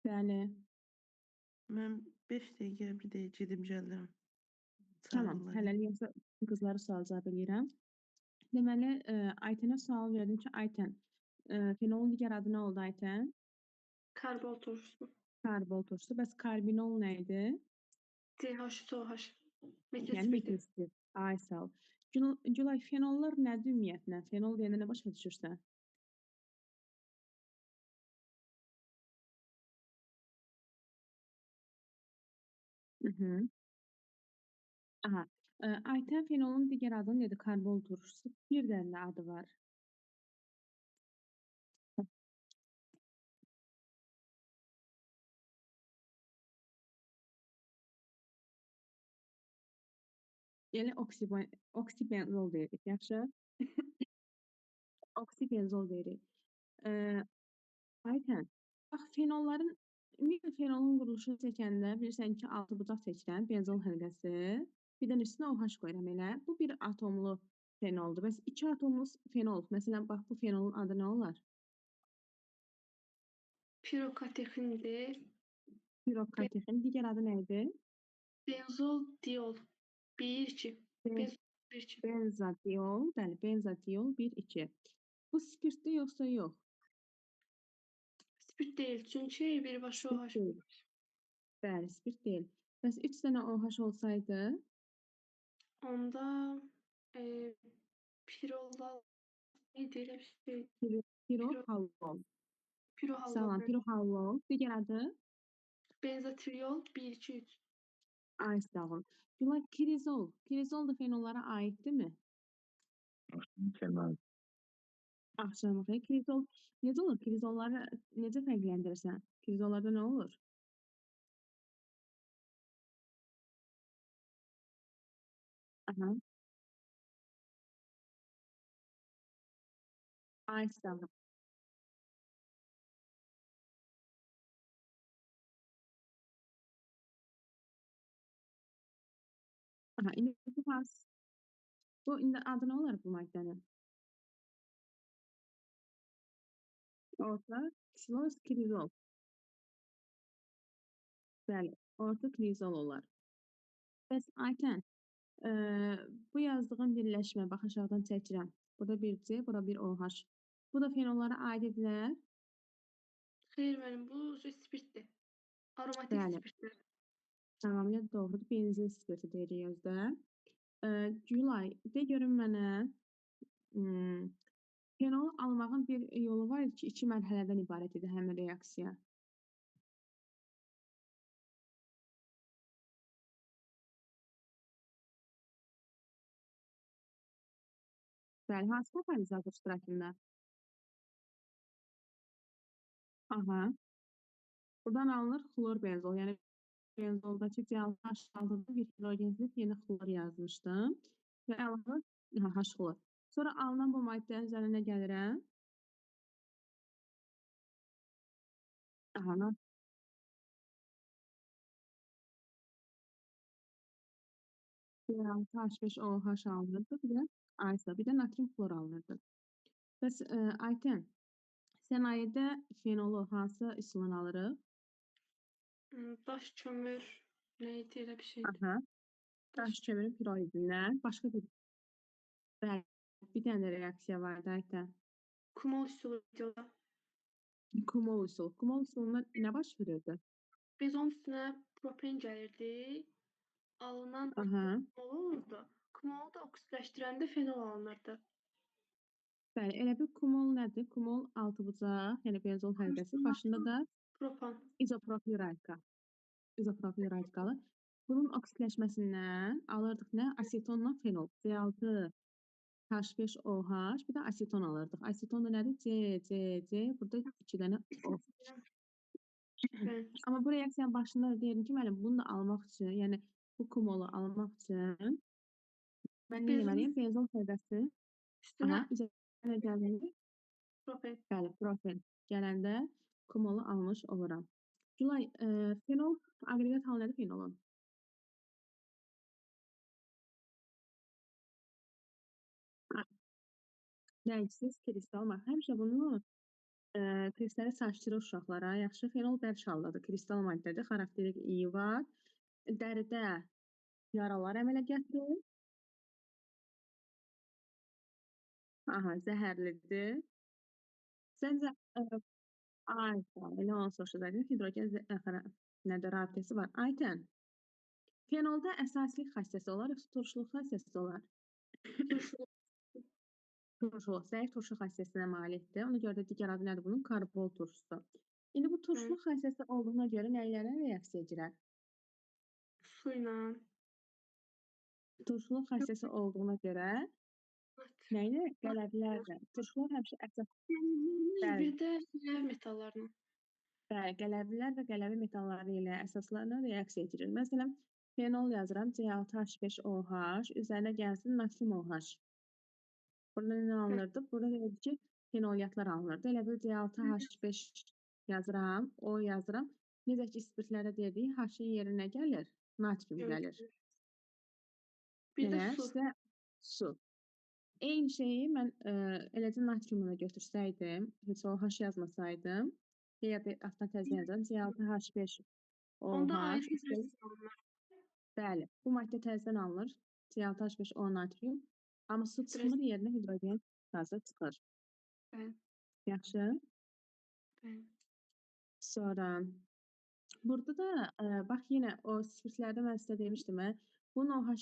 Bəli. Mən 5 dəqiqə, bir dəqiqə gedim gəlirəm. Tamam. Çağırırlar. Hələlik yoxsa qızlara sual cavab eləyirəm. Deməli, Aytənə sual verdim ki, Aytən, fenolun digər adı nə oldu Aytən? Karbol turşusu. Karbol turşusu. Bəs karbinol nə idi? CH2OH. Yəni metil spirt. Ay sağ ol. Gülay, fenollar nədir ümumiyyətlə? Fenol deyəndə nə başa düşürsən? Aha. Aytən, fenolun digər adı nədir? Karbol turşusu. Bir dənə adı var. Yəni oksibenzol deyirik, yaxşı? Oksibenzol deyirik. Aytən, bax fenolların, ümumiyyətlə fenolun quruluşunu çəkəndə bilirsən ki, altı bucaq çəkirəm, benzol həlqəsi, bir dənə üstünə OH qoyuram elə. Bu bir atomlu fenoldur. Bəs iki atomlu fenol, məsələn, bax bu fenolun adı nə olar? Pirokatexindir. Pirokatexin. Digər adı nə idi? Benzol diol. 1-2. Benzol 1-2. Benzadiol, bəli, benzadiol 1-2. Bu spirtdir yoxsa yox? Spirt değil çünkü birbaşa OH. Spirt deyil. Bəli, spirt deyil. Bəs 3 dənə OH olsaydı? Onda pirolal neydi öyle bir şey? Pirohalol. Pirohalol. Sağlam, pirohalol. Digər adı? Benzatriol 1-2-3. Ay sağ ol. Gülay, kirizol. Kirizol da fenollara aiddir mi? Kemal. Axşamıqı. Kirizol necə olur? Kirizolları necə fərqləndirirsən? Kirizollarda nə olur? Aha. Ay sağ ol. Aha, indi bu hansı? Bu indi adı nə olar bu maddənin? Orta kisiloz kirizol. Bəli, orta kirizol olar. Bəs Aytən, bu yazdığın birləşmə, bax aşağıdan çəkirəm. Burada bir C, bura bir OH. Bu da fenollara aid edilər? Hayır benim bu spirtdir. Aromatik Bəli. spirtdir. Tamamilə doğrudur. Benzin spirti deyirik özdə. Gülay, de görün mənə, fenol almağın bir yolu var ki, 2 mərhələdən ibarət edir həmin reaksiya. Bəli, hansı katalizator iştirakında? Aha. Buradan alınır xlor benzol. Yəni benzoldakı cihazın aşağıda bir hidrogenli yeni xlor yazmışdım. Və əlavə H xlor. Sonra alınan bu maddənin üzərinə gəlirəm. Aha. H5OH alınırdı. Bir də natrium xlor alınırdı. Bəs Aytən, sənayedə fenolu hansı üsuldan alırıq? Daş kömür neydi öyle bir şeydi. Aha. Daş kömürün pirolidindən. Başqa bir dənə reaksiya var da Aytən. Kumol üsulu diyorlar. Kumol üsulu. Kumol üsulunda nə baş verirdi? Biz onun üstüne propen gelirdi. Alınan Aha. kumol olurdu. Kumolu da oksidləşdirəndə fenol alınırdı. Bəli, elə bir kumol nədir? Kumol altı bucaq, yəni benzol həlqəsi. Başında da Propan. izopropil radikal. İzopropil radikalı. Bunun oksidləşməsindən alırdıq nə? Asetonla fenol. C6 H5OH, bir də aseton alırdıq. Aseton da nədir? C. Burada 2 dənə O. Amma bu reaksiyanın başında da deyirdim ki, müəllim, bunu da almaq üçün, yəni bu kumolu almaq üçün mən nə etməliyəm? Benzol həlqəsi. Üstünə üzərinə gəlməli. propen. Bəli, propen gələndə kumolu almış oluram. Gülay, fenol, aqreqat hal nədir fenolun? Rəngsiz kristal var. Həmişə bunu testləri çaşdırır uşaqlara. Yaxşı, fenol bərk haldadır, kristal maddədir, xarakterik iyi var. Dəridə yaralar əmələ gətirir. Aha, zəhərlidir. Səncə, Ayten, elə onu soruşacaqdım. Hidrogen nədir, rabitəsi var. Ayten, fenolda əsaslik xassəsi olar, yoxsa turşuluq xassəsi olar? Turşuluq. Turşuluq, zəif turşu xassəsinə malikdir. Ona görə də digər adı nədir bunun? Karbol turşusu. İndi bu turşuluq xassəsi olduğuna görə nəylərə reaksiya edirər? Su ilə. Turşuluq xassəsi olduğuna görə nəylə? Qələvlərlə. Turşuluq həmişə əsas Bəli. Bir də nəv metallarla. qələvlər və qələvi metalları ilə əsaslarla reaksiya edir. Məsələn, fenol yazıram, C6H5OH, üzərinə gəlsin natrium OH. Burada nə alınırdı? Burada deyildi ki, fenolyatlar alınırdı. Elə bil C6H5 yazıram, O yazıram. Necə ki, spirtlərdə deyildik, H-ın yerinə gəlir, natrium gəlir. Bir də Nə? su. İşte su. Eyni şeyi mən eləcə natriumu da götürsəydim, heç OH yazmasaydım, ya da altdan təzə yazıram, C6H5OH. Onda ayrı bir alınır. Bəli, bu maddə təzədən alınır, C6H5O natrium, amma su çıxmır, yerinə hidrogen qazı çıxır. Bəli. Yaxşı. Bəli. Sonra burada da bax yenə o spirtlərdə mən sizə demişdim, bunun OH-ı